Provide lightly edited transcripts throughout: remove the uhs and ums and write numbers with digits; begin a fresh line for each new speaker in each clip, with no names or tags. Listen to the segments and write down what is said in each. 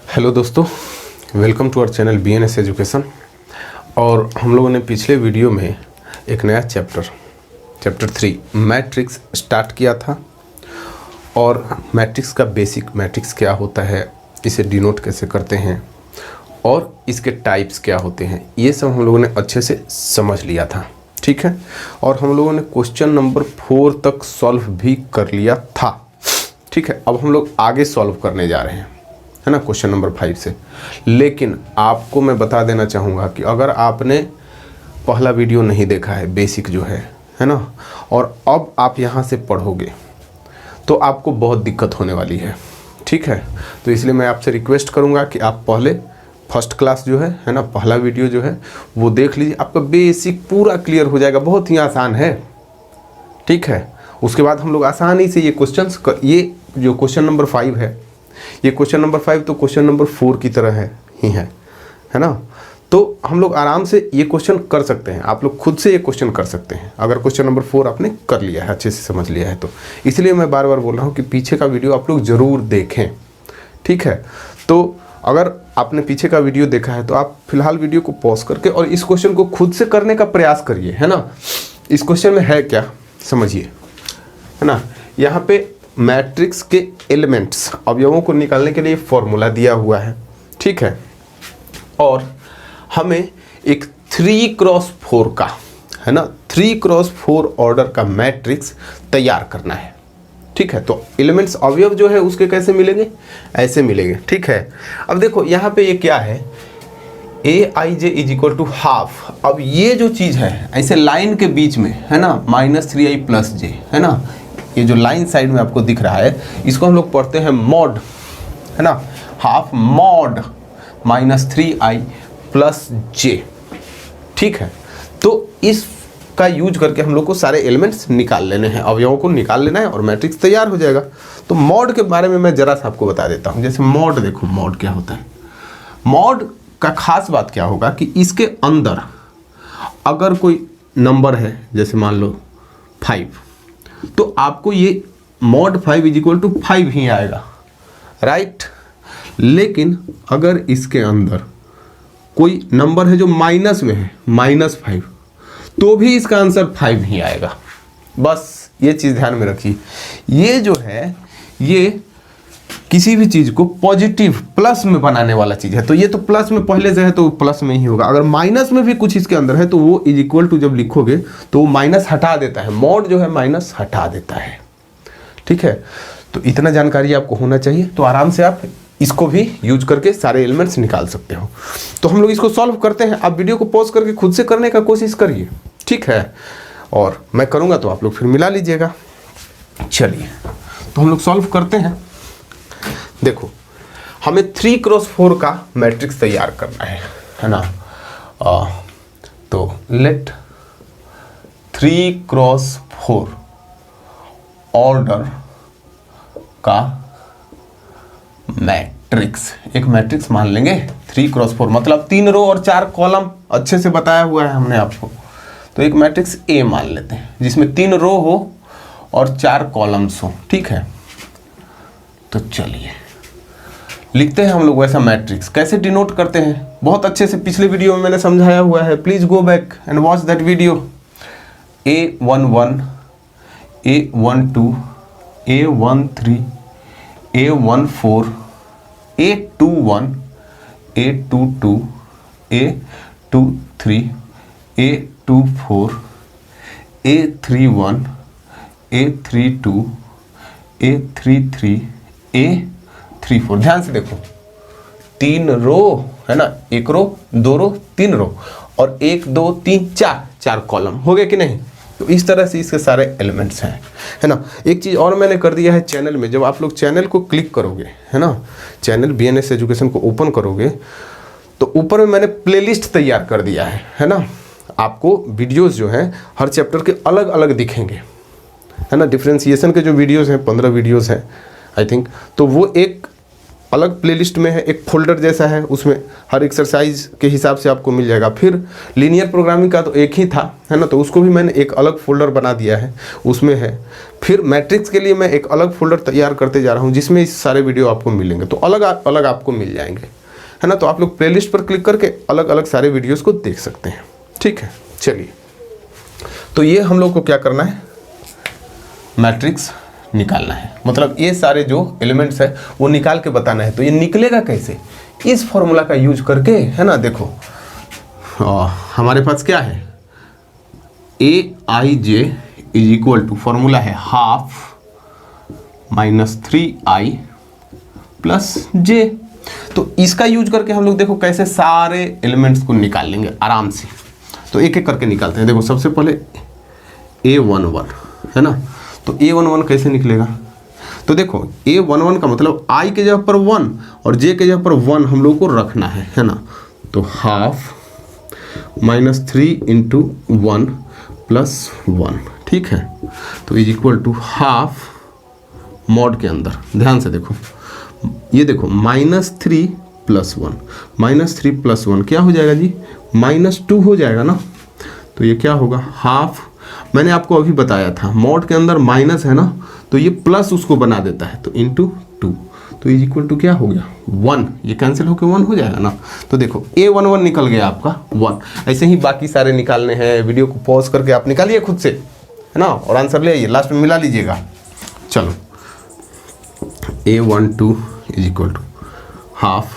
Hello दोस्तों, welcome to our channel BNS education. और हम लोगों ने पिछले वीडियो में एक नया चैप्टर 3 मैट्रिक्स स्टार्ट किया था। और मैट्रिक्स का बेसिक मैट्रिक्स क्या होता है, इसे डिनोट कैसे करते हैं और इसके टाइप्स क्या होते हैं, ये सब हम लोगों ने अच्छे से समझ लिया था। ठीक है, और हम लोगों ने क्वेश्चन नंबर 4 तक सॉल्व भी कर लिया था। ठीक है, अब हम लोग आगे सॉल्व करने जा रहे हैं, है ना, क्वेश्चन नंबर 5 से। लेकिन आपको मैं बता देना चाहूँगा कि अगर आपने पहला वीडियो नहीं देखा है, बेसिक जो है ना, और अब आप यहाँ से पढ़ोगे तो आपको बहुत दिक्कत होने वाली है। ठीक है, तो इसलिए मैं आपसे रिक्वेस्ट करूँगा कि आप पहले फर्स्ट क्लास जो है ना, पहला वीडियो जो है वो देख लीजिए, आपका बेसिक पूरा क्लियर हो जाएगा। बहुत ही आसान है। ठीक है, उसके बाद हम लोग आसानी से ये क्वेश्चंस, ये जो क्वेश्चन नंबर 5 है, ये क्वेश्चन नंबर 5 तो क्वेश्चन नंबर 4 की तरह है ना। तो हम लोग आराम से ये क्वेश्चन कर सकते हैं, आप लोग खुद से ये क्वेश्चन कर सकते हैं अगर क्वेश्चन नंबर 4 आपने कर लिया है, अच्छे से समझ लिया है तो। इसलिए मैं बार बार बोल रहा हूँ कि पीछे का वीडियो आप लोग ज़रूर देखें। ठीक है, तो अगर आपने पीछे का वीडियो देखा है तो आप फिलहाल वीडियो को पॉज करके और इस क्वेश्चन को खुद से करने का प्रयास करिए, है ना। इस क्वेश्चन में है क्या समझिए, है ना। यहाँ पे मैट्रिक्स के एलिमेंट्स, अवयवों को निकालने के लिए फॉर्मूला दिया हुआ है। ठीक है, और हमें एक 3x4 का, है ना, 3x4 ऑर्डर का मैट्रिक्स तैयार करना है। ठीक है, तो एलिमेंट्स अवयव जो है उसके कैसे मिलेंगे, ऐसे मिलेंगे। ठीक है, अब देखो यहाँ पे ये क्या है, Aij = हाफ। अब ये जो चीज़ है ऐसे लाइन के बीच में, है ना, -3i + j, है ना, ये जो लाइन साइड में आपको दिख रहा है, इसको हम लोग पढ़ते हैं मॉड, है ना, हाफ मॉड -3i + j। ठीक है, तो इसका यूज करके हम लोग को सारे एलिमेंट्स निकाल लेने हैं, अवयवों को निकाल लेना है और मैट्रिक्स तैयार हो जाएगा। तो मॉड के बारे में मैं जरा सा आपको बता देता हूँ। जैसे मॉड, देखो मॉड क्या होता है। मॉड का खास बात क्या होगा कि इसके अंदर अगर कोई नंबर है, जैसे मान लो 5, तो आपको ये मॉड 5 = 5 ही आएगा, राइट। लेकिन अगर इसके अंदर कोई नंबर है जो माइनस में है, -5, तो भी इसका आंसर 5 ही आएगा। बस ये चीज़ ध्यान में रखिए। ये जो है ये किसी भी चीज़ को पॉजिटिव प्लस में बनाने वाला चीज़ है। तो ये तो प्लस में पहले से है तो प्लस में ही होगा। अगर माइनस में भी कुछ इसके अंदर है तो वो = जब लिखोगे तो वो माइनस हटा देता है। मॉड जो है माइनस हटा देता है। ठीक है, तो इतना जानकारी आपको होना चाहिए, तो आराम से आप इसको भी यूज करके सारे एलिमेंट्स निकाल सकते हो। तो हम लोग इसको सॉल्व करते हैं। आप वीडियो को पॉज करके खुद से करने का कोशिश करिए। ठीक है, और मैं करूँगा तो आप लोग फिर मिला लीजिएगा। चलिए, तो हम लोग सॉल्व करते हैं। देखो, हमें 3x4 का मैट्रिक्स तैयार करना है ना। तो लेट 3x4 ऑर्डर का मैट्रिक्स, एक मैट्रिक्स मान लेंगे 3x4, मतलब 3 रो और 4 कॉलम, अच्छे से बताया हुआ है हमने आपको। तो एक मैट्रिक्स A मान लेते हैं जिसमें 3 रो हो और 4 कॉलम्स हो। ठीक है, तो चलिए लिखते हैं हम लोग वैसा मैट्रिक्स। कैसे डिनोट करते हैं बहुत अच्छे से पिछले वीडियो में मैंने समझाया हुआ है। Please go back and watch that video. A11, A12, A13, A14, A21, A22, A23, A24, A31, A32, A33, A34। ध्यान से देखो, 3 रो है ना, 1 रो 2 रो 3 रो और 1 2 3 4 कॉलम हो गए कि नहीं। तो इस तरह से इसके सारे एलिमेंट्स हैं, है ना। एक चीज़ और मैंने कर दिया है चैनल में, जब आप लोग चैनल को क्लिक करोगे, है ना, चैनल BNS एजुकेशन को ओपन करोगे तो ऊपर में मैंने प्लेलिस्ट तैयार कर दिया है ना। आपको वीडियोस जो हैं हर चैप्टर के अलग अलग दिखेंगे, है ना। डिफ्रेंसिएशन के जो वीडियोस हैं 15 वीडियोस हैं आई थिंक, तो वो एक अलग प्लेलिस्ट में है, एक फोल्डर जैसा है, उसमें हर एक्सरसाइज के हिसाब से आपको मिल जाएगा। फिर लीनियर प्रोग्रामिंग का तो एक ही था, है ना, तो उसको भी मैंने एक अलग फोल्डर बना दिया है, उसमें है। फिर मैट्रिक्स के लिए मैं एक अलग फोल्डर तैयार करते जा रहा हूँ, जिसमें इस सारे वीडियो आपको मिलेंगे, तो अलग अलग आपको मिल जाएंगे, है ना। तो आप लोग प्लेलिस्ट पर क्लिक करके अलग अलग सारे वीडियोज़ को देख सकते हैं, ठीक है। चलिए, तो ये हम लोग को क्या करना है, मैट्रिक्स निकालना है, मतलब ये सारे जो एलिमेंट्स है वो निकाल के बताना है। तो ये निकलेगा कैसे, इस फॉर्मूला का यूज करके, है ना। देखो हमारे पास क्या है, aij is equal to, formula है हाफ -3i प्लस j। तो इसका यूज करके हम लोग देखो कैसे सारे एलिमेंट्स को निकाल लेंगे आराम से। तो एक एक करके निकालते हैं। देखो सबसे पहले a11, है ना, तो a11 कैसे निकलेगा, तो देखो a11 का मतलब i के जगह पर 1 और j के जगह पर 1 हम लोग को रखना है ना। तो हाफ -3 इंटू 1 प्लस 1, ठीक है। तो is equal to half mod के अंदर, ध्यान से देखो, ये देखो -3 प्लस 1, -3 प्लस 1 क्या हो जाएगा जी, -2 हो जाएगा ना। तो ये क्या होगा, हाफ, मैंने आपको अभी बताया था मॉड के अंदर माइनस है ना, तो ये प्लस उसको बना देता है, तो इंटू 2, तो इज इक्वल टू क्या हो गया 1, ये कैंसिल होकर 1 हो जाएगा ना। तो देखो a11 निकल गया आपका 1। ऐसे ही बाकी सारे निकालने हैं, वीडियो को पॉज करके आप निकालिए खुद से, है ना, और आंसर ले आइए, लास्ट में मिला लीजिएगा। चलो a12 is equal to half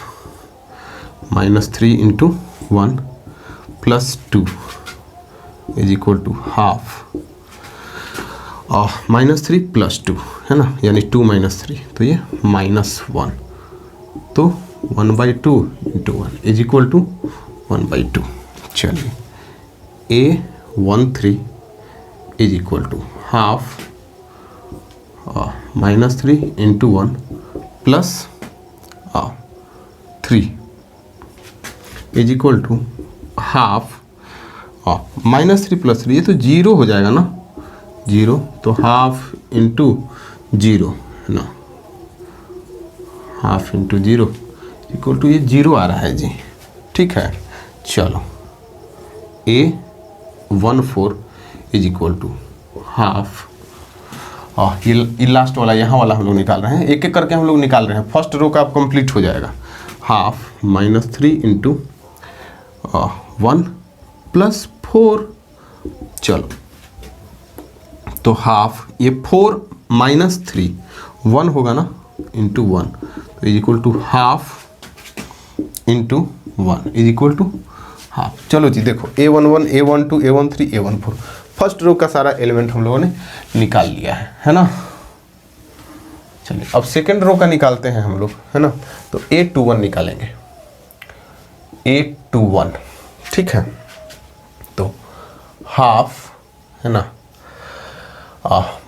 -3 into 1 plus 2 is equal to half -3 plus 2, है ना, यानी 2 - 3, तो ये -1, तो 1/2 इंटू 1 इज इक्वल टू 1/2। चलिए a13 is equal to half -3 into 1 plus 3 is equal to half -3 plus 3, ये तो 0 हो जाएगा ना, 0, तो हाफ इंटू 0, है ना, हाफ इंटू 0 इक्वल टू, ये 0 आ रहा है जी, ठीक है। चलो a14 is equal to half, ये लास्ट वाला, यहाँ वाला हम लोग निकाल रहे हैं, एक एक करके हम लोग निकाल रहे हैं। फर्स्ट रो का अब कंप्लीट हो जाएगा, हाफ -3 इंटू 1 प्लस 4, चलो तो हाफ, ये 4 -3 1 होगा ना, इंटू 1, तो is equal to half into 1 is equal to half. चलो जी देखो a11 a12 a13 a14, first row का सारा एलिमेंट हम लोगों ने निकाल लिया है ना। चलिए अब सेकेंड रो का निकालते हैं हम लोग, है ना। तो a21 निकालेंगे, a21, ठीक है। तो हाफ, है ना,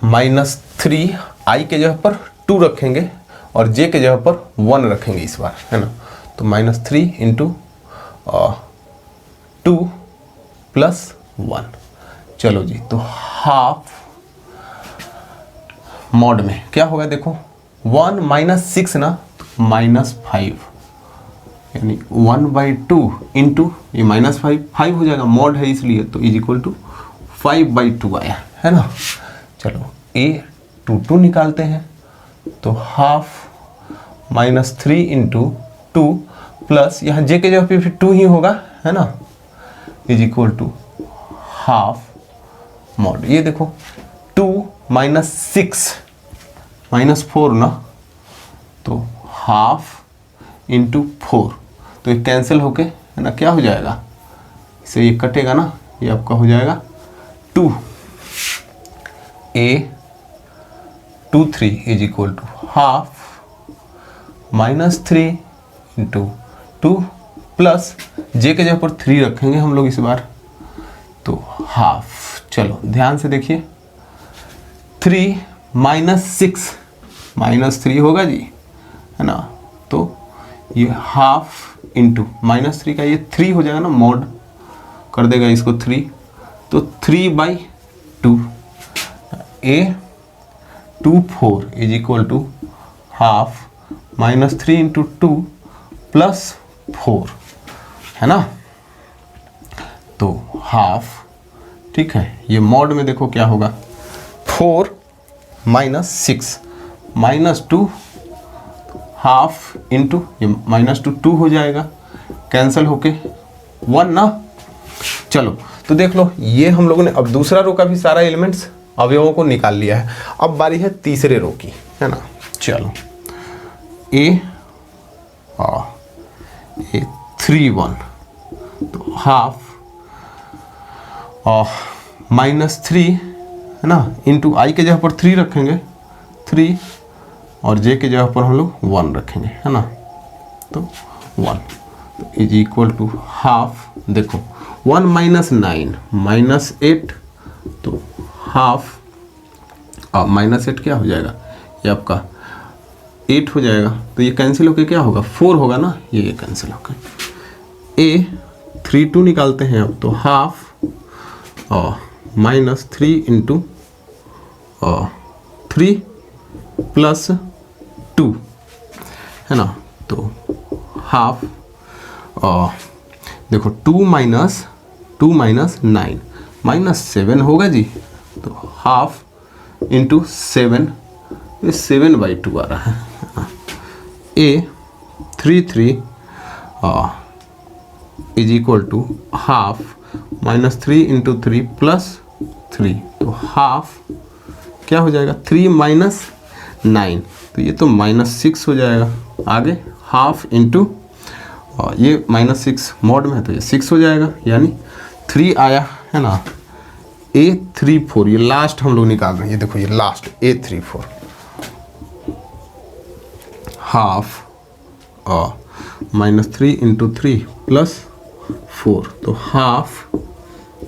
-3 i के जगह पर 2 रखेंगे और j के जगह पर 1 रखेंगे इस बार, है ना। तो -3 इंटू 2 प्लस 1, चलो जी, तो हाफ मॉड में क्या होगा, देखो 1 -6 ना, तो -5, यानी 1/2 इंटू ये -5 हो जाएगा, मॉड है इसलिए, तो इज इक्वल टू 5/2 आया, है ना। चलो a22 निकालते हैं, तो हाफ -3 इंटू 2 प्लस, यहाँ j के जगह पे फिर 2 ही होगा, है ना, is equal to half mod, ये देखो 2 -6 -4 ना, तो हाफ इंटू 4, तो ये कैंसिल होके, है ना, क्या हो जाएगा, इसे ये कटेगा ना, ये आपका हो जाएगा 2, a23 is equal to half -3 into 2 plus j के जगह पर 3 रखेंगे हम लोग इस बार, तो हाफ। चलो ध्यान से देखिए, 3 -6 -3 होगा जी, है ना, तो ये हाफ इंटू -3 का ये 3 हो जाएगा ना, मॉड कर देगा इसको 3, तो 3/2, a24 is equal to half -3 into 2 plus 4 है ना, तो हाफ, ठीक है। ये मॉड में देखो क्या होगा, 4 माइनस 6 -2 हाफ इंटू ये -2 हो जाएगा, कैंसिल होके 1 ना। चलो तो देख लो, ये हम लोगों ने अब दूसरा रो का भी सारा एलिमेंट्स अवयवों को निकाल लिया है। अब बारी है तीसरे रो की, है ना। चलो ए 3 1, तो हाफ -3 है ना, इंटू आई के जगह पर 3 रखेंगे 3 और जे के जगह पर हम लोग 1 रखेंगे, है ना, तो 1 तो इज इक्वल टू हाफ। देखो 1 माइनस 9 -8, तो हाफ -8 क्या हो जाएगा, ये आपका 8 हो जाएगा, तो ये कैंसिल होके क्या होगा 4 होगा ना, ये कैंसिल होगा। ए 3 2 निकालते हैं अब, तो हाफ -3 इंटू 3 प्लस 2 है ना, तो हाफ देखो 2 माइनस 9 -7 होगा जी, तो हाफ इंटू 7, ये 7/2 आ रहा है। A 3 is equal to half -3 into 3 plus 3, तो हाफ क्या हो जाएगा 3 माइनस 9, तो ये तो -6 हो जाएगा। आगे हाफ इंटू ये -6 मॉड में है तो ये 6 हो जाएगा, यानी 3 आया, है ना। A34 ये लास्ट हम लोग निकाल रहे हैं, ये देखो ये last A34 half -3 into 3 plus 4, तो हाफ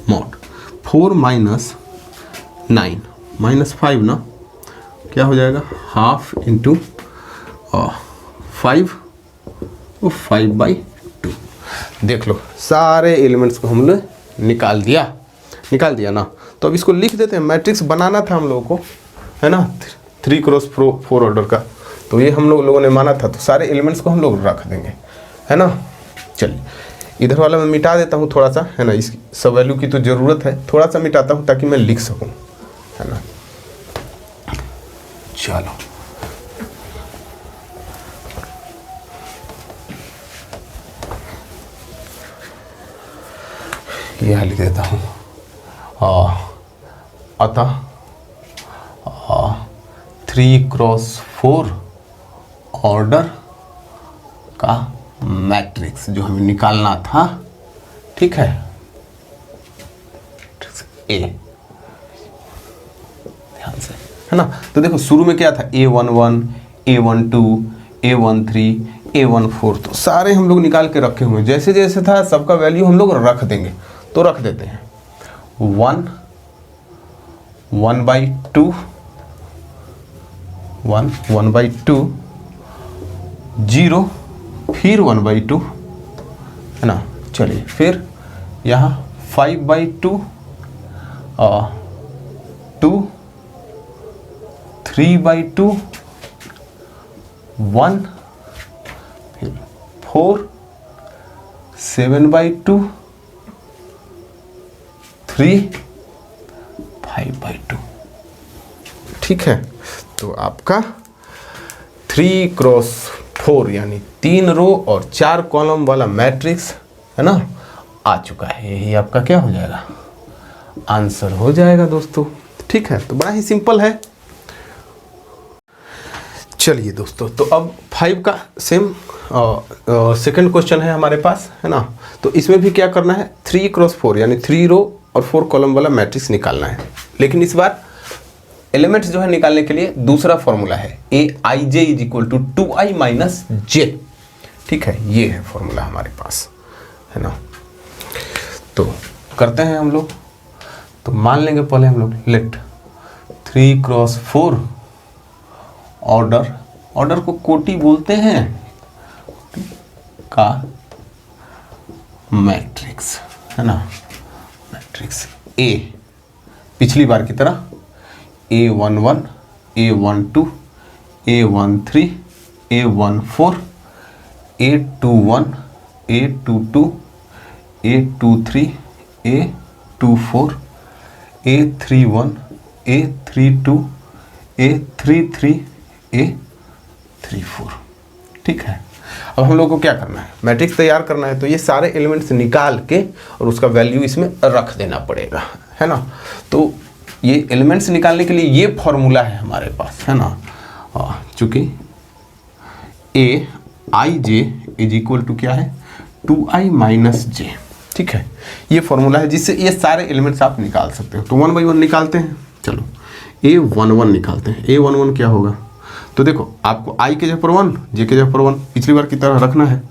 मॉड 4 माइनस 9 -5 ना, क्या हो जाएगा हाफ इंटू 5 वो 5/2। देख लो सारे एलिमेंट्स को हम लोग निकाल दिया ना। तो अब इसको लिख देते हैं, मैट्रिक्स बनाना था हम लोगों को, है ना, 3x4 ऑर्डर का, तो ये हम लोगों ने माना था, तो सारे एलिमेंट्स को हम लोग रख देंगे, है ना। चलिए इधर वाला मैं मिटा देता हूँ थोड़ा सा, है ना, इस सब वैल्यू की तो ज़रूरत है, थोड़ा सा मिटाता हूँ ताकि मैं लिख सकूँ, है ना। चलो यह लिख देता हूँ, अतः 3x4 ऑर्डर का मैट्रिक्स जो हमें निकालना था, ठीक है, ए, ध्यान से, है ना। तो देखो शुरू में क्या था, A11 A12 A13 A14, तो सारे हम लोग निकाल के रखे हुए, जैसे जैसे था सबका वैल्यू हम लोग रख देंगे, तो रख देते हैं 1 1/2 1 1/2 0 फिर 1/2, है ना। चलिए फिर यहाँ 5/2 2 3/2 1 फिर 4 7/2 3 5/2, ठीक है। तो आपका 3x4 यानी 3 रो और 4 कॉलम वाला मैट्रिक्स, है ना, आ चुका है। यही आपका क्या हो जाएगा, आंसर हो जाएगा दोस्तों, ठीक है। तो बड़ा ही सिंपल है। चलिए दोस्तों, तो अब 5 का सेम सेकंड क्वेश्चन है हमारे पास, है ना। तो इसमें भी क्या करना है, 3x4 यानी 3 रो और 4 कॉलम वाला मैट्रिक्स निकालना है, लेकिन इस बार एलिमेंट्स जो है निकालने के लिए दूसरा फॉर्मूला है, Aij is equal to 2i minus J, ठीक है, ये है फॉर्मूला हमारे पास, है ना। तो करते हैं हम लोग, तो मान लेंगे पहले हम लोग, लेट 3x4 ऑर्डर को कोटि बोलते हैं का मैट्रिक्स, है ना, मैट्रिक्स ए, पिछली बार की तरह A11 A12 A13 A14, A21, A22, A23, A24, A31, A32, A33, A34। ठीक है, अब हम लोग को क्या करना है, मैट्रिक्स तैयार करना है, तो ये सारे एलिमेंट्स निकाल के और उसका वैल्यू इसमें रख देना पड़ेगा, है ना। तो ये एलिमेंट्स निकालने के लिए ये फॉर्मूला है हमारे पास, है ना, चूँकि ए आई जे इज इक्वल टू क्या है, 2i माइनस जे। ठीक है, ये फॉर्मूला है जिससे ये सारे एलिमेंट्स आप निकाल सकते हो। तो 1 बाई 1 निकालते हैं, चलो A11 निकालते हैं। A11 क्या होगा, तो देखो आपको i के जगह पर 1, j के जगह पर 1 पिछली बार की तरह रखना है।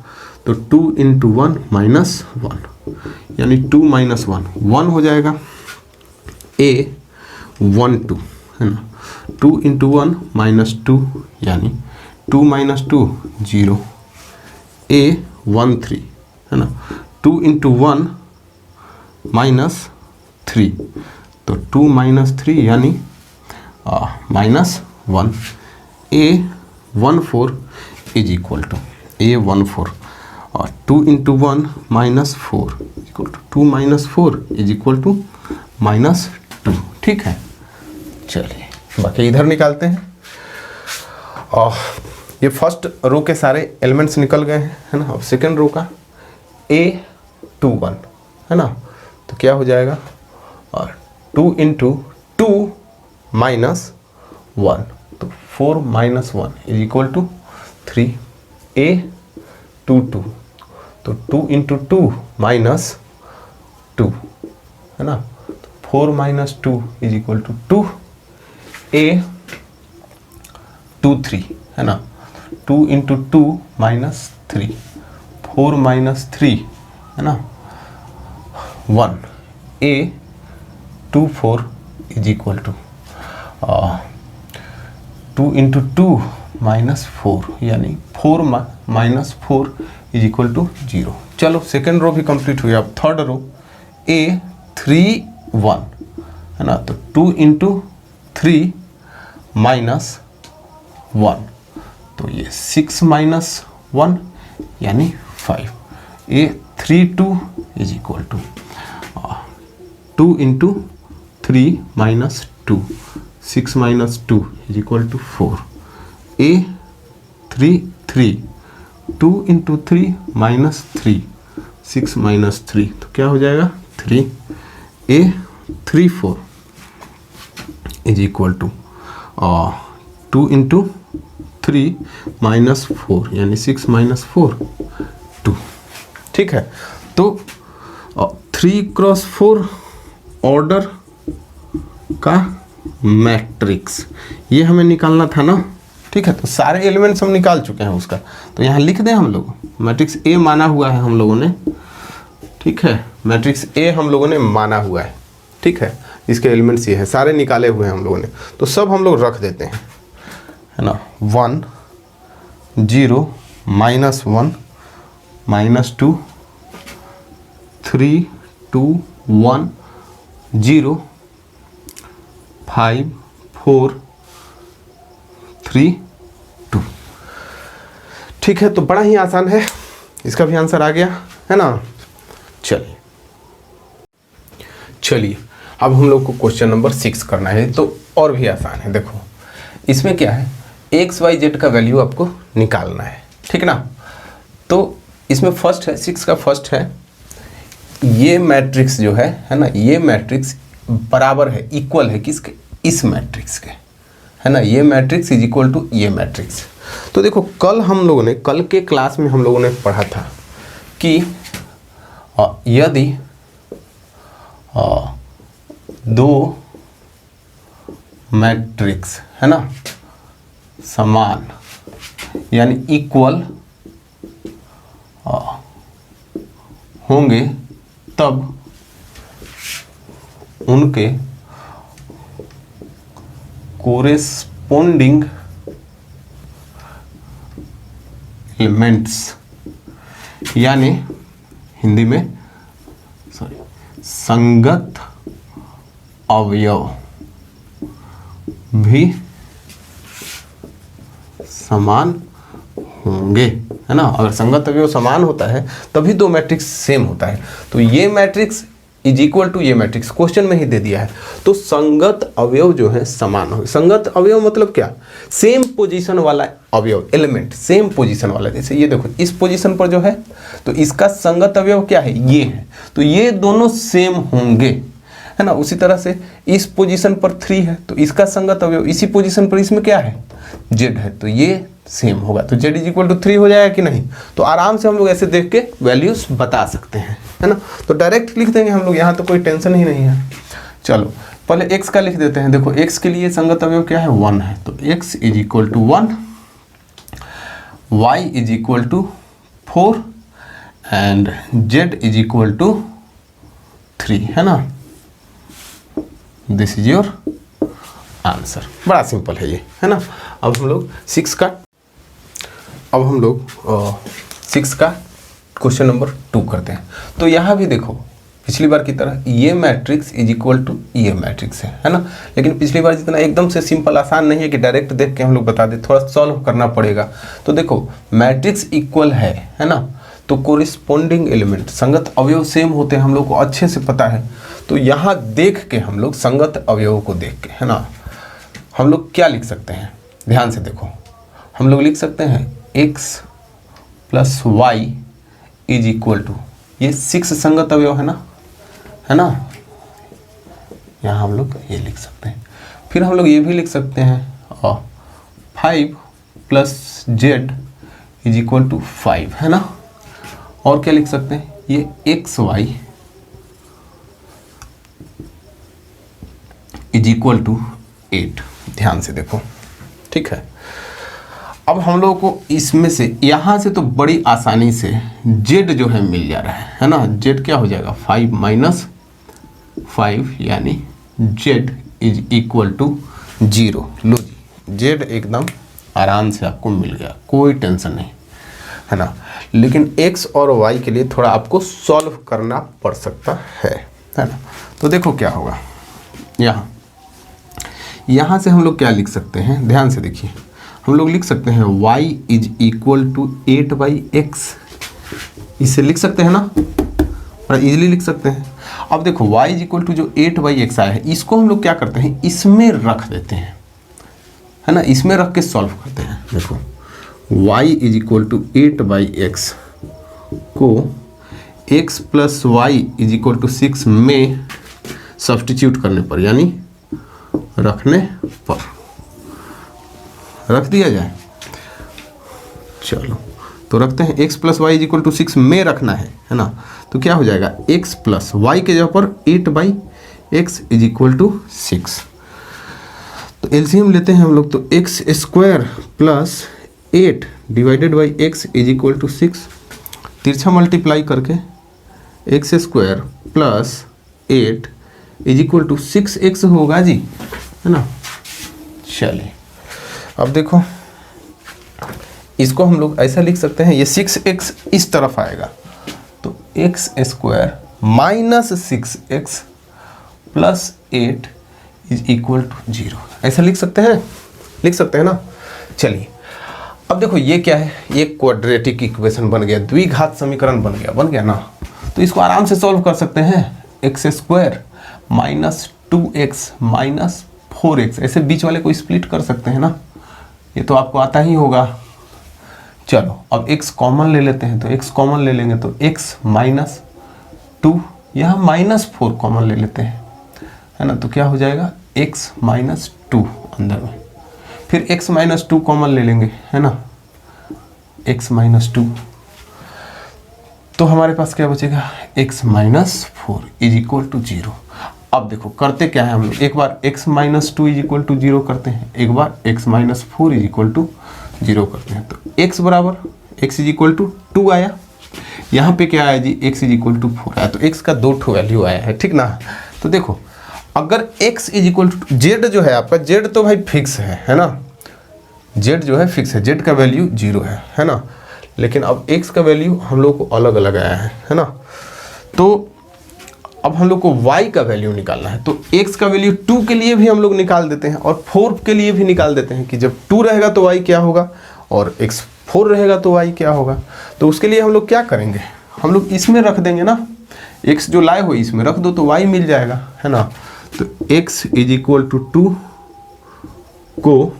तो 2 इंटू 1 माइनस 1 यानी 2 माइनस 1 1 हो जाएगा। A12 है ना, 2 इंटू 1 माइनस 2 यानी 2 माइनस 2 0। A13 है ना, 2 इंटू 1 माइनस 3, तो 2 माइनस 3 यानी minus 1। A14 is equal to A14 और 2 into 1 minus 4 equal to 2 minus 4 is equal to minus 2। ठीक है, चलिए बाकी इधर निकालते हैं। और ये फर्स्ट रो के सारे एलिमेंट्स निकल गए हैं, है ना। अब सेकेंड रो का A21 है ना, तो क्या हो जाएगा, और 2 इंटू 2 माइनस 1, तो 4 minus 1 is equal to 3। A22 तो 2 इंटू 2 माइनस 2 है ना, 4 minus 2 is equal to 2। A23 है ना, 2 इंटू 2 माइनस 3, 4 माइनस 3 है ना 1। A24 is equal to 2 into 2 minus 4 यानी 4 माइनस 4 इज इक्वल टू 0। चलो सेकेंड रो भी कंप्लीट हुई। अब थर्ड रो A31 है ना, तो 2 इंटू 3 माइनस 1, तो ये 6 माइनस 1 यानी 5। A32 is equal to 2 into 3 minus 2, 6 minus 2 is equal to 4। A33 2 into 3 minus 3, 6 minus 3, तो क्या हो जाएगा 3। A34 is equal to 2 into 3 minus 4 यानी 6 माइनस 4 2। ठीक है, तो 3x4 ऑर्डर का मैट्रिक्स ये हमें निकालना था ना। ठीक है, तो सारे एलिमेंट्स हम निकाल चुके हैं उसका, तो यहाँ लिख दें हम लोग मैट्रिक्स ए माना हुआ है हम लोगों ने। ठीक है, मैट्रिक्स ए हम लोगों ने माना हुआ है। ठीक है, इसके एलिमेंट्स ये है, सारे निकाले हुए हैं हम लोगों ने, तो सब हम लोग रख देते हैं, है ना। 1 0 माइनस 1 माइनस 2 3 2 1 0 5 4 3 2। ठीक है, तो बड़ा ही आसान है, इसका भी आंसर आ गया है ना। चलिए अब हम लोग को क्वेश्चन नंबर 6 करना है, तो और भी आसान है। देखो इसमें क्या है, एक्स वाई जेड का वैल्यू आपको निकालना है, ठीक ना। तो इसमें फर्स्ट है 6 का फर्स्ट है, ये मैट्रिक्स जो है ना, ये मैट्रिक्स बराबर है, इक्वल है किसके, इस मैट्रिक्स के, है ना। ये मैट्रिक्स इज इक्वल टू ये मैट्रिक्स। तो देखो कल हम लोगों ने, कल के क्लास में हम लोगों ने पढ़ा था कि यदि दो मैट्रिक्स है ना समान यानी इक्वल होंगे तब उनके कोरेस्पोंडिंग एलिमेंट्स यानी हिंदी में संगत अवयव भी समान होंगे, है ना। अगर संगत अवयव समान होता है तभी दो मैट्रिक्स सेम होता है। तो ये मैट्रिक्स इज इक्वल टू ये मैट्रिक्स, क्वेश्चन में ही दे दिया है। तो संगत अवयव जो है समान हो। संगत अवयव मतलब क्या, सेम पोजीशन वाला अवयव, एलिमेंट सेम पोजीशन वाला। जैसे ये देखो इस पोजीशन पर जो है तो इसका संगत अवयव क्या है, ये है, तो ये दोनों सेम होंगे, है ना। उसी तरह से इस पोजीशन पर 3 है तो इसका संगत अवयव इसी पोजीशन पर इसमें क्या है, z है, तो ये सेम होगा। तो z इज इक्वल टू 3 हो जाएगा कि नहीं। तो आराम से हम लोग ऐसे देख के वैल्यूज बता सकते हैं, है ना। तो डायरेक्ट लिख देंगे हम लोग, यहाँ तो कोई टेंशन ही नहीं है। चलो पहले x का लिख देते हैं। देखो x के लिए संगत अवयव क्या है, 1 है, तो x is equal to 1, y is equal to 4 and z is equal to 3, है ना। This is your answer. बड़ा सिंपल है ये, है ना। अब हम लोग 6 का क्वेश्चन नंबर 2 करते हैं। तो यहाँ भी देखो पिछली बार की तरह ये मैट्रिक्स इज इक्वल टू ये मैट्रिक्स है ना। लेकिन पिछली बार जितना एकदम से सिंपल आसान नहीं है कि डायरेक्ट देख के हम लोग बता दें, थोड़ा सॉल्व करना पड़ेगा। तो देखो मैट्रिक्स इक्वल है ना, तो कोरिस्पोंडिंग एलिमेंट संगत अवयव सेम होते हैं, हम लोग को अच्छे से पता है। तो यहाँ देख के हम लोग संगत अवयव को देख के, है ना, हम लोग क्या लिख सकते हैं, ध्यान से देखो। हम लोग लिख सकते हैं x plus y is equal to, ये 6 संगत अवयव है ना, यहाँ हम लोग ये लिख सकते हैं। फिर हम लोग ये भी लिख सकते हैं 5 plus z is equal to 5, है ना। और क्या लिख सकते हैं, ये x y is equal to 8। ध्यान से देखो, ठीक है। अब हम लोगों को इसमें से यहाँ से तो बड़ी आसानी से z जो है मिल जा रहा है ना। z क्या हो जाएगा, 5 माइनस 5 यानी z इज इक्वल टू 0। लो जी, z एकदम आराम से आपको मिल गया, कोई टेंशन नहीं, है ना। लेकिन x और y के लिए थोड़ा आपको सॉल्व करना पड़ सकता है ना। तो देखो क्या होगा, यहाँ से हम लोग क्या लिख सकते हैं, ध्यान से देखिए। हम लोग लिख सकते हैं y is equal to 8/x, इसे लिख सकते हैं ना, और इजीली लिख सकते हैं। अब देखो y इज इक्वल टू जो 8/x आया है, इसको हम लोग क्या करते हैं, इसमें रख देते हैं, है ना, इसमें रख के सॉल्व करते हैं। देखो y is equal to 8/x को x plus y is equal to 6 में सब्स्टिट्यूट करने पर, यानी रखने पर रख दिया जाए। चलो तो रखते हैं, x plus y is equal to 6 में रखना है ना। तो क्या हो जाएगा, x प्लस वाई के जगह पर 8/x इज इक्वल टू 6। तो एलसीएम लेते हैं हम लोग, तो x square plus 8 divided by x is equal to 6। तिरछा मल्टीप्लाई करके x square plus 8 is equal to 6x होगा जी, है ना। चलिए अब देखो, इसको हम लोग ऐसा लिख सकते हैं, ये 6x इस तरफ आएगा, तो x square minus 6x plus 8 is equal to 0, ऐसा लिख सकते हैं ना। चलिए अब देखो ये क्या है, ये क्वाड्रेटिक इक्वेशन बन गया, द्विघात समीकरण बन गया ना। तो इसको आराम से सॉल्व कर सकते हैं, x square minus 2x minus 4x, ऐसे बीच वाले को स्प्लिट कर सकते हैं ना, ये तो आपको आता ही होगा। चलो अब x कॉमन ले लेते हैं, तो x कॉमन ले लेंगे तो x माइनस 2, यहाँ माइनस 4 कॉमन ले लेते हैं, है ना। तो क्या हो जाएगा, x माइनस 2 अंदर में, फिर x माइनस 2 कॉमन ले लेंगे, है ना, x माइनस 2, तो हमारे पास क्या बचेगा, x minus 4 is equal to 0। अब देखो करते क्या है हम लोग, एक बार x minus 2 is equal to 0 करते हैं, एक बार x minus 4 is equal to 0 करते हैं। तो x बराबर x इज इक्वल टू 2 आया, यहाँ पे क्या आया जी, x इज इक्वल टू 4 आया, तो x का 2 वैल्यू आया है, ठीक ना। तो देखो अगर x is equal to z जो है आपका, z तो भाई फिक्स है ना, z जो है फिक्स है, z का वैल्यू 0 है ना। लेकिन अब x का वैल्यू हम लोग को अलग अलग आया है ना। तो अब हम लोग को y का वैल्यू निकालना है, तो x का वैल्यू 2 के लिए भी हम लोग निकाल देते हैं और 4 के लिए भी निकाल देते हैं कि जब 2 रहेगा तो y क्या होगा और x 4 रहेगा तो y क्या होगा। तो उसके लिए हम लोग क्या करेंगे, हम लोग इसमें रख देंगे ना, x जो लाए हो इसमें रख दो तो y मिल जाएगा, है ना। तो x इज इक्वल टू 2 को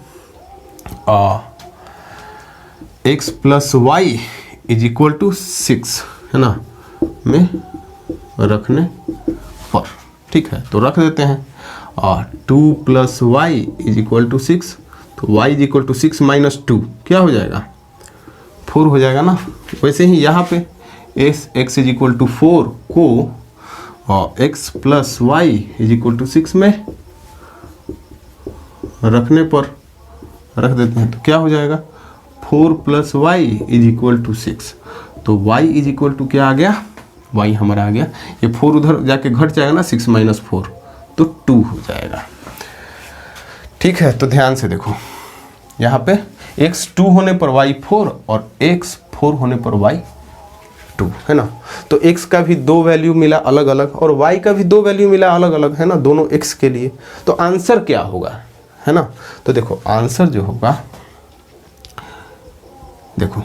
x plus y is equal to 6, है ना, में रखने पर, ठीक है। तो रख देते हैं, और 2 plus y is equal to 6, तो y is equal to 6 minus 2 क्या हो जाएगा, 4 हो जाएगा ना। वैसे ही यहाँ पे x इज इक्वल टू 4 को x plus y is equal to 6 में रखने पर रख देते हैं, तो क्या हो जाएगा, 4 plus y is equal to 6। तो y इज इक्वल टू क्या आ गया, y हमारा आ गया, ये 4 उधर जाके घट जाएगा ना, 6 माइनस 4 तो 2 हो जाएगा, ठीक है। तो ध्यान से देखो, यहाँ पे x 2 होने पर y 4 और x 4 होने पर y 2, है ना। तो x का भी 2 वैल्यू मिला अलग अलग और y का भी 2 वैल्यू मिला अलग अलग, है ना, दोनों x के लिए। तो आंसर क्या होगा, है ना। तो देखो आंसर जो होगा, देखो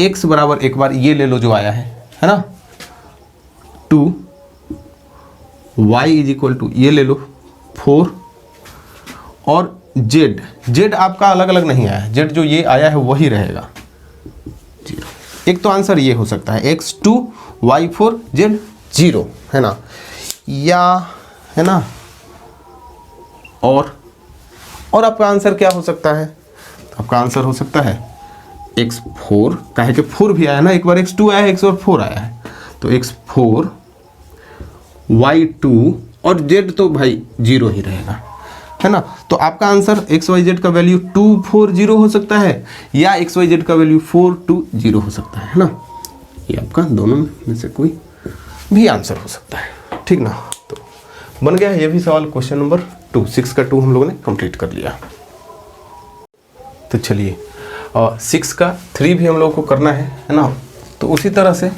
x बराबर, एक बार ये ले लो जो आया है ना, 2, y इज इक्वल टू ये ले लो 4, और z आपका अलग अलग नहीं आया है, z जो ये आया है वही रहेगा 0। एक तो आंसर ये हो सकता है x 2 y 4 z 0, है ना, या है ना, और आपका आंसर क्या हो सकता है, तो आपका आंसर हो सकता है x 4, काहे कि 4 भी आया ना, एक बार x 2 आया है, x और 4 आया है, तो x 4 y 2 और z तो भाई 0 ही रहेगा, है ना। तो आपका आंसर एक्स वाई जेड का वैल्यू 2 4 0 हो सकता है, या एक्स वाई जेड का वैल्यू 4 2 0 हो सकता है ना। ये आपका दोनों में से कोई भी आंसर हो सकता है, ठीक ना। तो बन गया ये भी सवाल, क्वेश्चन नंबर 2, 6 का 2 हम लोगों ने कंप्लीट कर लिया। तो चलिए 6 का 3 भी हम लोगों को करना है ना। तो उसी तरह से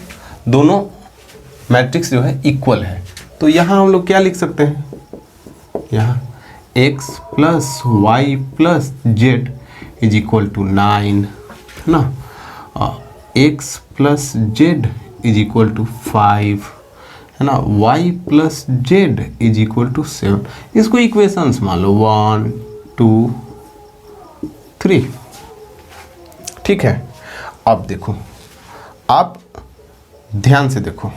दोनों मैट्रिक्स जो है इक्वल है, तो यहाँ हम लोग क्या लिख सकते हैं, यहाँ x plus y plus z is equal to 9, है ना, x plus z is equal to 5, है ना, y plus z is equal to 7। इसको इक्वेशंस मान लो 1 2 3, ठीक है। अब देखो, आप ध्यान से देखो,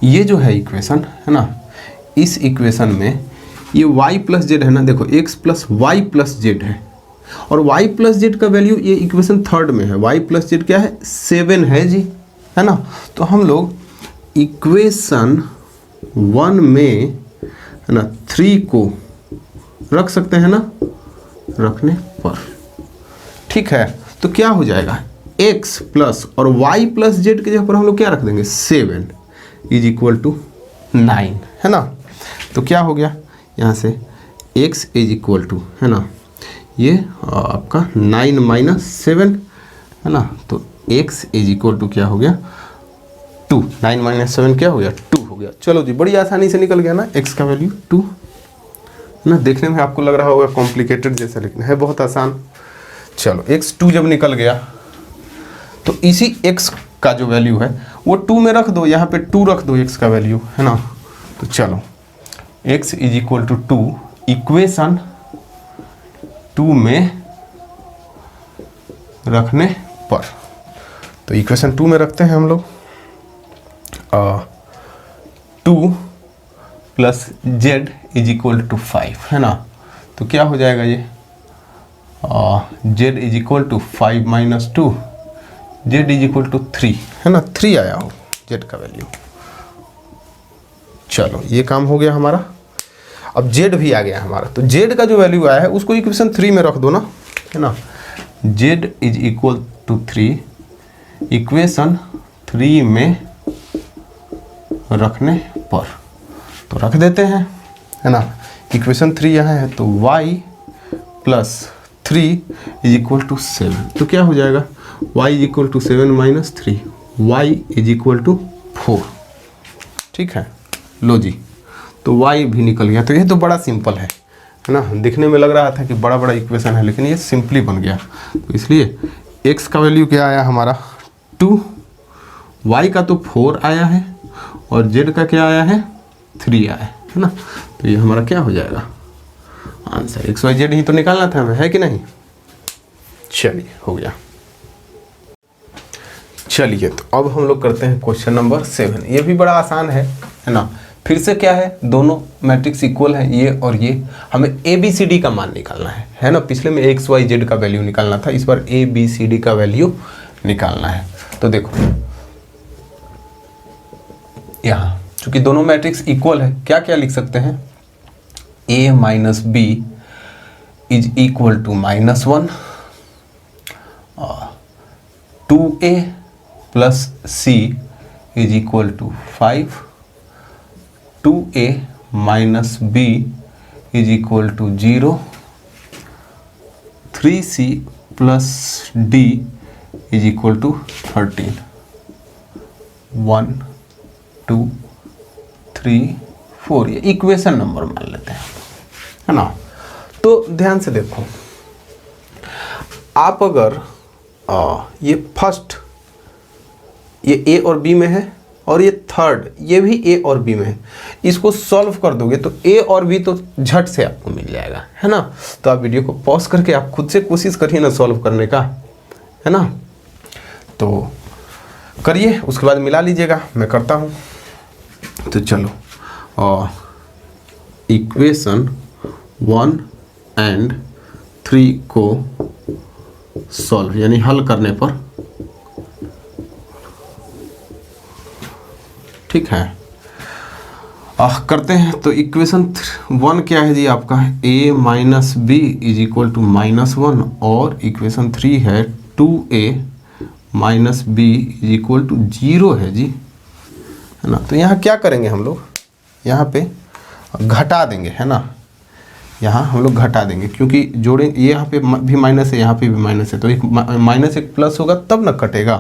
ये जो है इक्वेशन, है ना, इस इक्वेशन में ये y प्लस जेड है ना, देखो x plus y plus z है, और y प्लस जेड का वैल्यू ये इक्वेशन 3 में है, y प्लस जेड क्या है 7 है जी, है ना। तो हम लोग इक्वेशन 1 में, है ना, 3 को रख सकते हैं ना, रखने पर, ठीक है। तो क्या हो जाएगा, x प्लस और y प्लस जेड के जगह पर हम लोग क्या रख देंगे 7 इज इक्वल टू 9, है ना। तो क्या हो गया, यहाँ से x इज इक्वल टू, है ना, ये आपका 9 माइनस 7, है ना। तो x इज इक्वल टू क्या हो गया 2, 9 माइनस 7 क्या हो गया 2 हो गया। चलो जी, बड़ी आसानी से निकल गया ना x का वैल्यू 2, है ना। देखने में आपको लग रहा होगा कॉम्प्लिकेटेड जैसा, लेकिन है बहुत आसान। चलो x 2 जब निकल गया तो इसी x का जो वैल्यू है वो 2 में रख दो, यहाँ पे 2 रख दो x का वैल्यू, है ना। तो चलो x is equal to 2 equation 2 में रखने पर, तो इक्वेशन 2 में रखते हैं हम लोग 2 plus z is equal to 5, है ना। तो क्या हो जाएगा ये z is equal to 5 minus 2, z is equal to 3, है ना, 3 आया हो जेड का वैल्यू। चलो ये काम हो गया हमारा। अब जेड भी आ गया हमारा, तो जेड का जो वैल्यू आया है उसको इक्वेशन 3 में रख दो ना, है ना। Z is equal to 3 equation 3 में रखने पर, तो रख देते हैं, है ना। इक्वेशन 3 यहाँ है, तो y plus 3 is equal to 7, तो क्या हो जाएगा y is equal to 7 minus 3, y is equal to 4, ठीक है। लो जी, तो y भी निकल गया। तो ये तो बड़ा सिंपल है है ना। दिखने में लग रहा था कि बड़ा बड़ा इक्वेशन है, लेकिन ये सिंपली बन गया। तो इसलिए x का वैल्यू क्या आया हमारा 2, y का तो 4 आया है और z का क्या आया है 3 आया है ना। तो ये हमारा क्या हो जाएगा आंसर, x y z ही तो निकालना था हमें, है कि नहीं। चलिए हो गया। चलिए तो अब हम लोग करते हैं क्वेश्चन नंबर 7। ये भी बड़ा आसान है ना। फिर से क्या है, दोनों मैट्रिक्स इक्वल है, ये और ये। हमें ABCD का मान निकालना है ना। पिछले में x y z का वैल्यू निकालना था, इस बार ABCD का वैल्यू निकालना है। तो देखो यहाँ चूंकि दोनों मैट्रिक्स इक्वल है, क्या क्या लिख सकते हैं, A minus B is equal to -1, 2A plus C is equal to 5, 2A minus B is equal to 0, 3C plus D is equal to 13। 1 2 3 4 ये इक्वेशन नंबर मान लेते हैं, है ना। तो ध्यान से देखो, आप अगर ये फर्स्ट ये A और B में है और ये थर्ड ये भी A और B में है, इसको सॉल्व कर दोगे तो A और B तो झट से आपको मिल जाएगा, है ना। तो आप वीडियो को पॉज करके आप खुद से कोशिश करिए ना सॉल्व करने का, है ना। तो करिए, उसके बाद मिला लीजिएगा, मैं करता हूँ। तो चलो इक्वेशन 1 एंड 3 को सॉल्व यानी हल करने पर, ठीक है, करते हैं। तो इक्वेशन 1 क्या है जी आपका, A minus B is equal to -1 और इक्वेशन 3 है 2A minus B is equal to 0 है जी, है ना। तो यहाँ क्या करेंगे हम लोग, यहाँ पे घटा देंगे, है ना। यहाँ हम लोग घटा देंगे क्योंकि जोड़े, ये यहाँ पे भी माइनस है, यहाँ पे भी माइनस है, तो एक माइनस एक प्लस होगा तब ना कटेगा,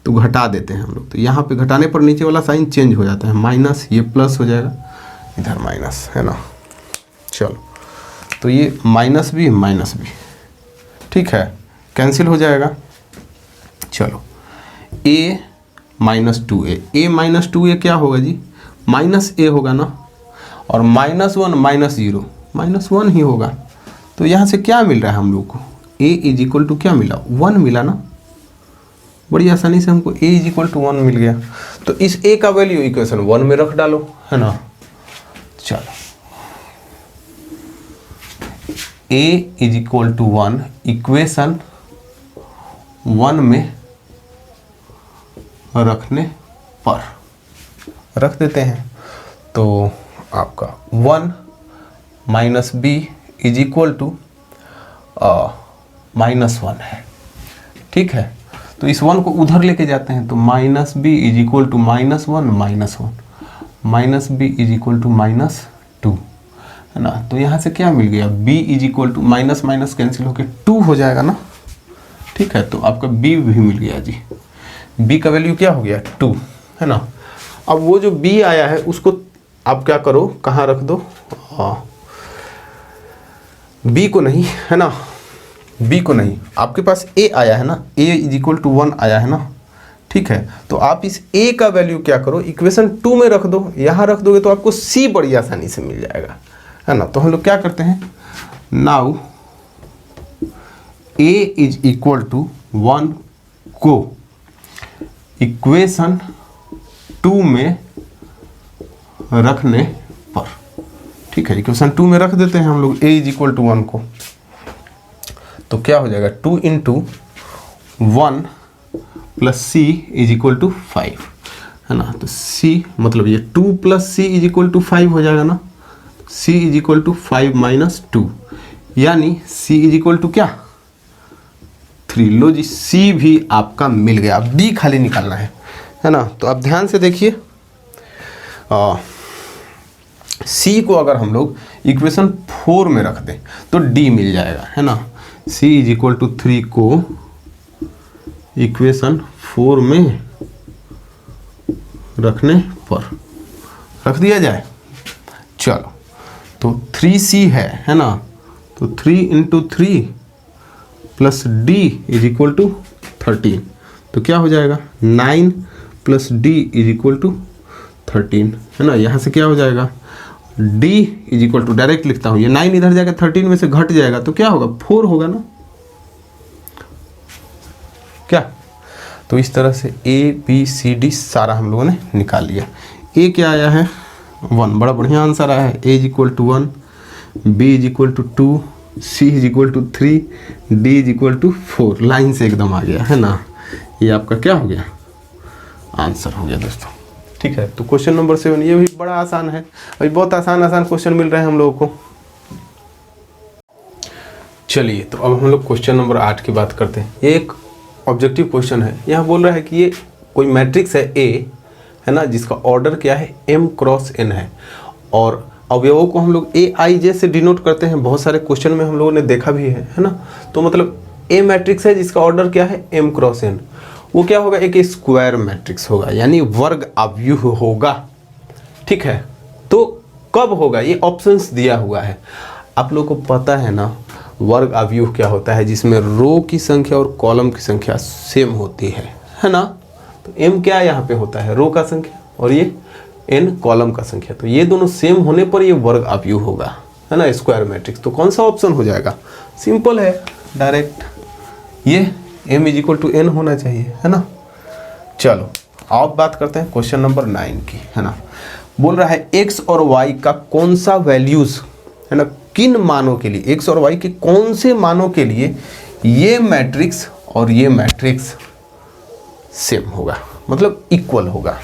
तो घटा देते हैं हम लोग। तो यहाँ पे घटाने पर नीचे वाला साइन चेंज हो जाता है, माइनस ये प्लस हो जाएगा, इधर माइनस, है ना। चलो तो ये माइनस भी ठीक है, कैंसिल हो जाएगा। चलो A minus 2A, A minus 2A क्या होगा जी, माइनस A होगा ना, और -1 -0 -1 ही होगा। तो यहाँ से क्या मिल रहा है हम लोग को, A इज इक्वल टू क्या मिला, 1 मिला ना। बड़ी आसानी से हमको A इज इक्वल टू 1 मिल गया। तो इस A का वैल्यू इक्वेशन 1 में रख डालो, है ना। चलो A is equal to 1 equation 1 में रखने पर रख देते हैं। तो आपका 1 minus B is equal to -1 है, ठीक है। तो इस 1 को उधर लेके जाते हैं, तो minus B is equal to -1 -1 minus B is equal to -2, है ना। तो यहाँ से क्या मिल गया, b is equal to minus minus cancel होकर 2 हो जाएगा ना, ठीक है। तो आपका b भी मिल गया जी, b का वैल्यू क्या हो गया 2, है ना। अब वो जो b आया है उसको आप क्या करो, कहाँ रख दो, b को नहीं, है ना, b को नहीं, आपके पास a आया है ना, a इज इक्वल टू 1 आया है ना, ठीक है। तो आप इस a का वैल्यू क्या करो, इक्वेशन 2 में रख दो, यहाँ रख दोगे तो आपको c बड़ी आसानी से मिल जाएगा, है ना। तो हम लोग क्या करते हैं, now a is equal to 1 को इक्वेशन 2 में रखने पर, ठीक है, इक्वेशन 2 में रख देते हैं हम लोग a इज इक्वल टू 1 को। तो क्या हो जाएगा 2 into 1 plus c is equal to 5, है ना। तो c मतलब ये 2 plus c is equal to 5 हो जाएगा ना, c is equal to 5 minus 2, यानी c इज इक्वल टू क्या 3। लो जी, c भी आपका मिल गया, अब d खाली निकालना है ना। तो आप ध्यान से देखिए, c को अगर हम लोग इक्वेशन 4 में रख दें तो d मिल जाएगा, है ना। c इज इक्वल टू 3 को इक्वेशन 4 में रखने पर रख दिया जाए। चलो तो 3C है ना, तो 3 into 3 plus D is equal to 13, तो क्या हो जाएगा 9 plus D is equal to 13 है ना। यहाँ से क्या हो जाएगा D is equal to, direct लिखता हूँ, ये 9 इधर जाएगा 13 में से घट जाएगा तो क्या होगा 4 होगा ना क्या। तो इस तरह से ABCD सारा हम लोगों ने निकाल लिया। A क्या आया है 1, बड़ा बढ़िया आंसर आया है। A is equal to 1, B is equal to 2, C is equal to 3, D is equal to 4, line से एकदम आ गया है ना। ये आपका क्या हो गया आंसर हो गया दोस्तों। ठीक है, तो क्वेश्चन नंबर 7 ये भी बड़ा आसान है, अभी बहुत आसान क्वेश्चन मिल रहे हैं हम लोगों को। चलिए तो अब हम लोग क्वेश्चन नंबर 8 की बात करते हैं। ये एक ऑब्जेक्टिव क्वेश्चन है। यहाँ बोल रहा है कि ये कोई मैट्रिक्स है A है ना, जिसका ऑर्डर क्या है m क्रॉस n है, और अवयवों को हम लोग AIJ से डिनोट करते हैं। बहुत सारे क्वेश्चन में हम लोगों ने देखा भी है ना। तो मतलब A मैट्रिक्स है जिसका ऑर्डर क्या है m क्रॉस n, वो क्या होगा एक स्क्वायर मैट्रिक्स होगा, यानी वर्ग आव्यूह होगा। ठीक है, तो कब होगा ये ऑप्शंस दिया हुआ है। आप लोगों को पता है ना वर्ग आव्यूह क्या होता है, जिसमें रो की संख्या और कॉलम की संख्या सेम होती है ना। तो m क्या यहाँ पे होता है रो का संख्या, और ये n कॉलम का संख्या, तो ये दोनों सेम होने पर ये वर्ग आव्यूह होगा है ना, स्क्वायर मैट्रिक्स। तो कौन सा ऑप्शन हो जाएगा, सिंपल है डायरेक्ट, ये m is equal to n होना चाहिए है ना। चलो अब बात करते हैं क्वेश्चन नंबर 9 की है ना। बोल रहा है x और y का कौन सा वैल्यूज है ना, किन मानों के लिए, x और y के कौन से मानों के लिए ये मैट्रिक्स और ये मैट्रिक्स सेम होगा, मतलब इक्वल होगा।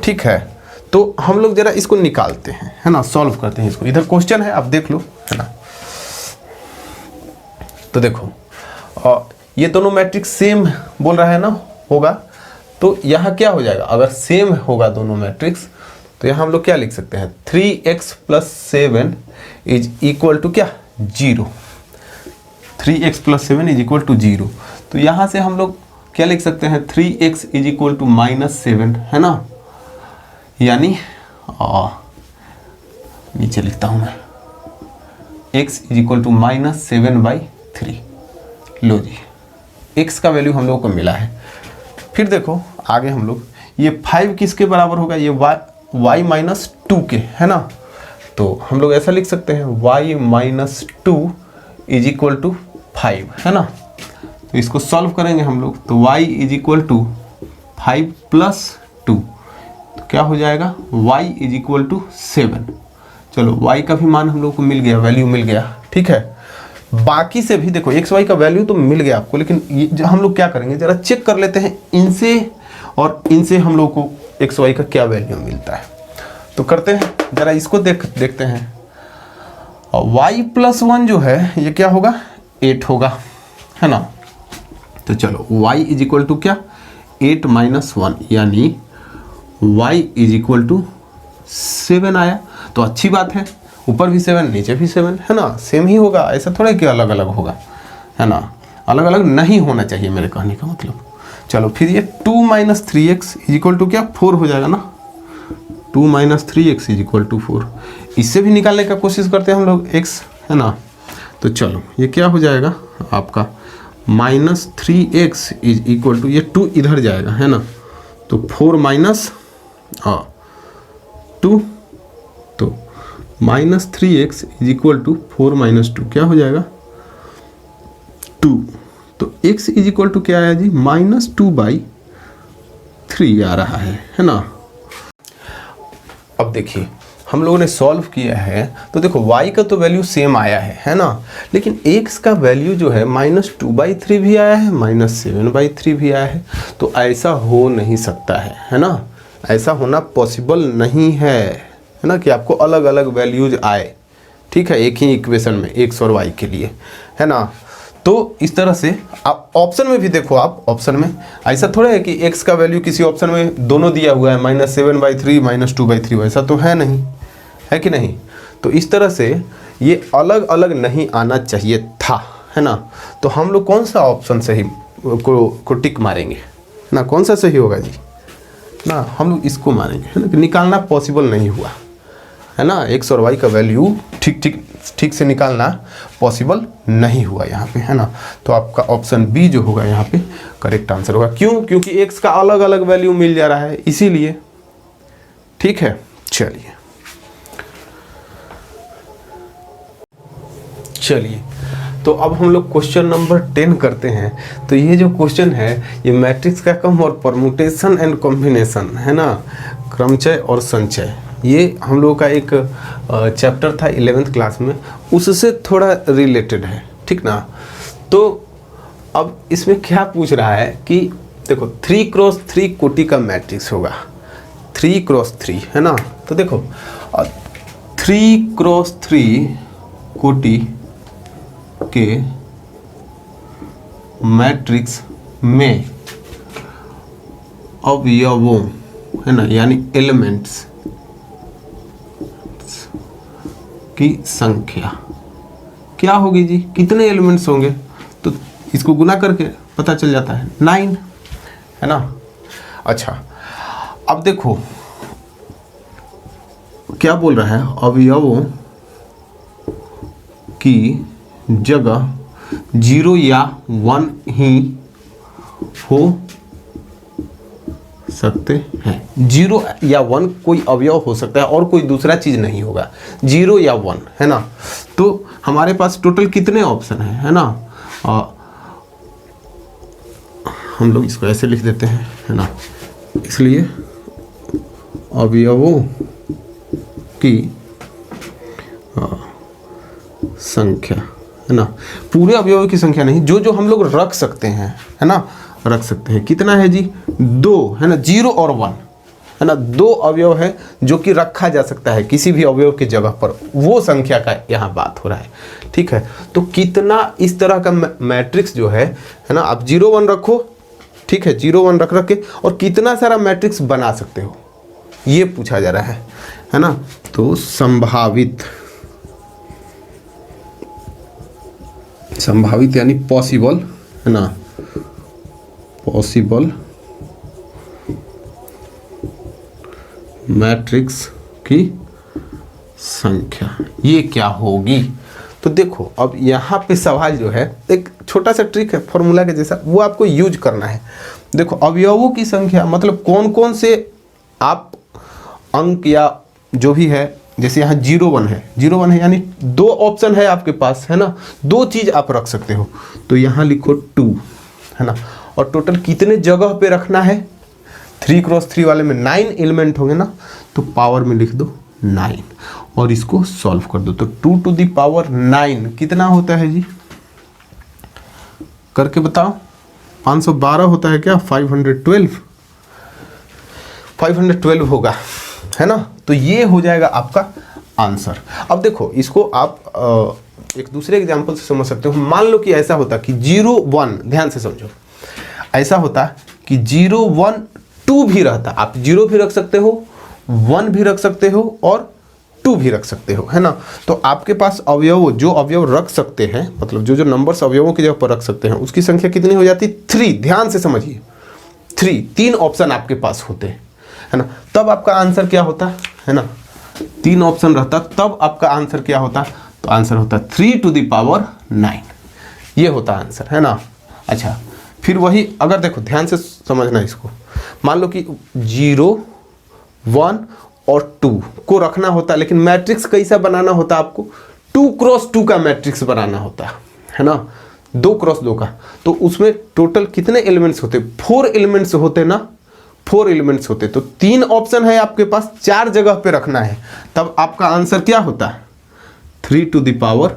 ठीक है, तो हम लोग जरा इसको निकालते हैं है ना, सॉल्व करते हैं इसको। इधर क्वेश्चन है आप देख लो है ना। तो देखो ये दोनों मैट्रिक्स सेम बोल रहा है ना होगा, तो यहाँ क्या हो जाएगा, अगर सेम होगा दोनों मैट्रिक्स तो यहाँ हम लोग क्या लिख सकते हैं 3x plus 7 is equal to क्या 0, 3x plus 7 is equal to 0। तो यहाँ से हम लोग क्या लिख सकते हैं 3x इज इक्वल टू -7 है ना, यानी नीचे लिखता हूँ मैं x इज इक्वल टू -7/3। लो जी x का वैल्यू हम लोगों को मिला है। फिर देखो आगे हम लोग ये 5 किसके बराबर होगा, ये y माइनस 2 के है ना। तो हम लोग ऐसा लिख सकते हैं y minus 2 is equal to 5 है ना। तो इसको सॉल्व करेंगे हम लोग, तो y is equal to 5 plus 2, तो क्या हो जाएगा y इज इक्वल टू 7। चलो y का भी मान हम लोग को मिल गया, वैल्यू मिल गया। ठीक है, बाकी से भी देखो x y का वैल्यू तो मिल गया आपको, लेकिन ये जो हम लोग क्या करेंगे जरा चेक कर लेते हैं इनसे और इनसे हम लोग को x y का क्या वैल्यू मिलता है। तो करते हैं जरा इसको देखते हैं। और y प्लस 1 जो है ये क्या होगा 8 होगा है ना। तो चलो y इज इक्वल टू क्या 8 माइनस 1, यानी y इज इक्वल टू 7 आया। तो अच्छी बात है, ऊपर भी 7 नीचे भी 7 है ना, सेम ही होगा, ऐसा थोड़ा कि अलग अलग होगा है ना, अलग अलग नहीं होना चाहिए मेरे कहने का मतलब। चलो फिर ये 2 minus 3x is equal to क्या 4 हो जाएगा ना, 2 minus 3x is equal to 4। इससे भी निकालने का कोशिश करते हैं हम लोग x है ना। तो चलो ये क्या हो जाएगा आपका -3x इज इक्वल टू, ये 2 इधर जाएगा है ना, तो 4 माइनस 2, तो -3x is equal to 4 minus 2 क्या हो जाएगा 2। तो x इज इक्वल टू क्या आया जी -2/3 आ रहा है ना। अब देखिए हम लोगों ने सॉल्व किया है, तो देखो y का तो वैल्यू सेम आया है ना, लेकिन x का वैल्यू जो है -2/3 भी आया है, -7/3 भी आया है। तो ऐसा हो नहीं सकता है ना, ऐसा होना पॉसिबल नहीं है ना कि आपको अलग अलग वैल्यूज आए। ठीक है, एक ही इक्वेशन में x और y के लिए है ना। तो इस तरह से आप ऑप्शन में भी देखो, आप ऑप्शन में ऐसा थोड़ा है कि x का वैल्यू किसी ऑप्शन में दोनों दिया हुआ है -7/3 -2/3, वैसा तो है नहीं, है कि नहीं। तो इस तरह से ये अलग अलग नहीं आना चाहिए था है ना। तो हम लोग कौन सा ऑप्शन सही को टिक मारेंगे ना, कौन सा सही होगा जी ना, हम लोग इसको मारेंगे है ना। निकालना पॉसिबल नहीं हुआ है ना, एक्स और वाई का वैल्यू ठीक से निकालना पॉसिबल नहीं हुआ यहाँ पे, है ना। तो आपका ऑप्शन बी जो होगा यहाँ पे करेक्ट आंसर होगा। क्यों? क्योंकि एक्स का अलग अलग वैल्यू मिल जा रहा है इसीलिए। ठीक है, चलिए तो अब हम लोग क्वेश्चन नंबर 10 करते हैं। तो ये जो क्वेश्चन है ये मैट्रिक्स का क्रम और परमुटेशन एंड कॉम्बिनेशन, है ना, क्रमचय और संचय, ये हम लोगों का एक चैप्टर था 11th क्लास में, उससे थोड़ा रिलेटेड है, ठीक ना। तो अब इसमें क्या पूछ रहा है कि देखो 3x3 कोटि का मैट्रिक्स होगा, 3x3, है ना। तो देखो 3x3 कोटि के मैट्रिक्स में अवयवों, है ना, यानी एलिमेंट्स की संख्या क्या होगी जी, कितने एलिमेंट्स होंगे, तो इसको गुना करके पता चल जाता है 9, है ना। अच्छा, अब देखो क्या बोल रहा है, अवयवों की जगह 0 या 1 ही हो सकते हैं। 0 या 1 कोई अवयव हो सकता है और कोई दूसरा चीज नहीं होगा, 0 या 1, है ना। तो हमारे पास टोटल कितने ऑप्शन है ना। हम लोग इसको ऐसे लिख देते हैं, है ना, इसलिए अवयवों की संख्या, है ना, पूरे अवयवों की संख्या नहीं, जो जो हम लोग रख सकते हैं, है ना, रख सकते हैं। कितना है जी, 2, है ना, 0 और 1, है ना, 2 अवयव है जो कि रखा जा सकता है किसी भी अवयव की जगह पर, वो संख्या का यहाँ बात हो रहा है। ठीक है, तो कितना इस तरह का मैट्रिक्स जो है ना, आप 0 1 रखो, ठीक है, 0 1 रख के और कितना सारा मैट्रिक्स बना सकते हो, ये पूछा जा रहा है ना। तो संभावित यानी पॉसिबल, है ना, पॉसिबल मैट्रिक्स की संख्या ये क्या होगी। तो देखो अब यहाँ पे सवाल जो है एक छोटा सा ट्रिक है फॉर्मूला के जैसा, वो आपको यूज करना है। देखो अवयवों की संख्या मतलब कौन कौन से आप अंक या जो भी है, जैसे यहाँ 0 1 है, 0 1 है यानी 2 ऑप्शन है आपके पास, है ना, 2 चीज आप रख सकते हो। तो यहाँ लिखो 2, है ना, और टोटल कितने जगह पे रखना है, 3x3 वाले में 9 एलिमेंट होंगे ना, तो पावर में लिख दो 9 और इसको सॉल्व कर दो। तो 2 to the power 9 कितना होता है जी, करके बताओ। 512 होता है क्या, 512 होगा, है ना। तो ये हो जाएगा आपका आंसर। अब देखो इसको आप एक दूसरे एग्जांपल से समझ सकते हो। मान लो कि ऐसा होता कि 0 1, ध्यान से समझो, ऐसा होता कि 0 1 2 भी रहता, आप 0 भी रख सकते हो, 1 भी रख सकते हो और 2 भी रख सकते हो, है ना। तो आपके पास अवयव, जो अवयव रख सकते हैं, मतलब जो जो नंबर्स अवयवों की जगह पर रख सकते हैं, उसकी संख्या कितनी हो जाती, 3। ध्यान से समझिए, 3 ऑप्शन आपके पास होते हैं, है ना। तब आपका आंसर क्या होता है ना, 3 ऑप्शन रहता तब आपका आंसर क्या होता, तो आंसर होता 3 to the power 9, ये होता आंसर, है ना। अच्छा, फिर वही अगर देखो ध्यान से समझना इसको, मान लो कि 0 1 और 2 को रखना होता, लेकिन मैट्रिक्स कैसा बनाना होता आपको, 2x2 का मैट्रिक्स बनाना होता है ना, 2x2 का। तो उसमें टोटल कितने एलिमेंट्स होते, 4 एलिमेंट्स होते ना, 4 एलिमेंट्स होते। तो 3 ऑप्शन है आपके पास, 4 जगह पे रखना है, तब आपका आंसर क्या होता है, 3 to the power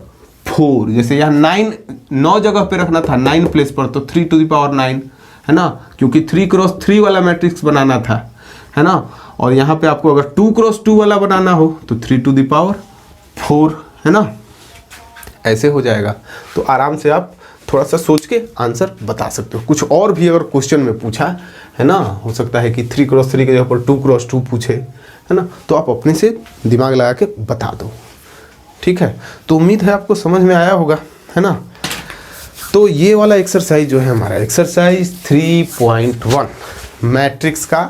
4। जैसे यहाँ 9 जगह पे रखना था, 9 प्लेस पर, तो 3 to the power 9, है ना, क्योंकि 3x3 वाला मैट्रिक्स बनाना था, है ना। और यहाँ पे आपको अगर 2x2 वाला बनाना हो तो 3 to the power 4, है ना, ऐसे हो जाएगा। तो आराम से आप थोड़ा सा सोच के आंसर बता सकते हो। कुछ और भी अगर क्वेश्चन में पूछा है ना, हो सकता है कि 3x3 के जगह पर 2x2 पूछे, है ना, तो आप अपने से दिमाग लगा के बता दो, ठीक है। तो उम्मीद है आपको समझ में आया होगा, है ना। तो ये वाला एक्सरसाइज जो है हमारा एक्सरसाइज 3.1 मैट्रिक्स का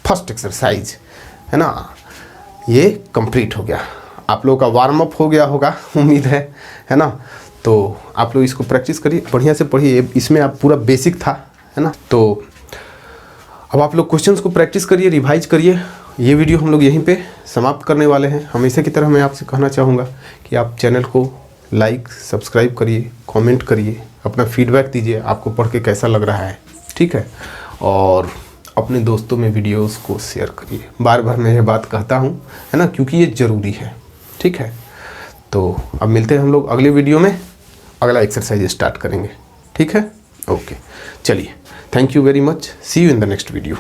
फर्स्ट एक्सरसाइज, है ना, ये कंप्लीट हो गया। आप लोगों का वार्म अप हो गया होगा, उम्मीद है ना। तो आप लोग इसको प्रैक्टिस करिए, बढ़िया से पढ़िए। इसमें आप पूरा बेसिक था, है ना। तो अब आप लोग क्वेश्चंस को प्रैक्टिस करिए, रिवाइज करिए। ये वीडियो हम लोग यहीं पे समाप्त करने वाले हैं। हमेशा की तरह मैं आपसे कहना चाहूँगा कि आप चैनल को लाइक सब्सक्राइब करिए, कमेंट करिए, अपना फीडबैक दीजिए, आपको पढ़ के कैसा लग रहा है, ठीक है। और अपने दोस्तों में वीडियोस को शेयर करिए। बार बार मैं ये बात कहता हूँ, है ना, क्योंकि ये ज़रूरी है, ठीक है। तो अब मिलते हैं हम लोग अगले वीडियो में, अगला एक्सरसाइज स्टार्ट करेंगे, ठीक है। ओके, चलिए, thank you very much, see you in the next video.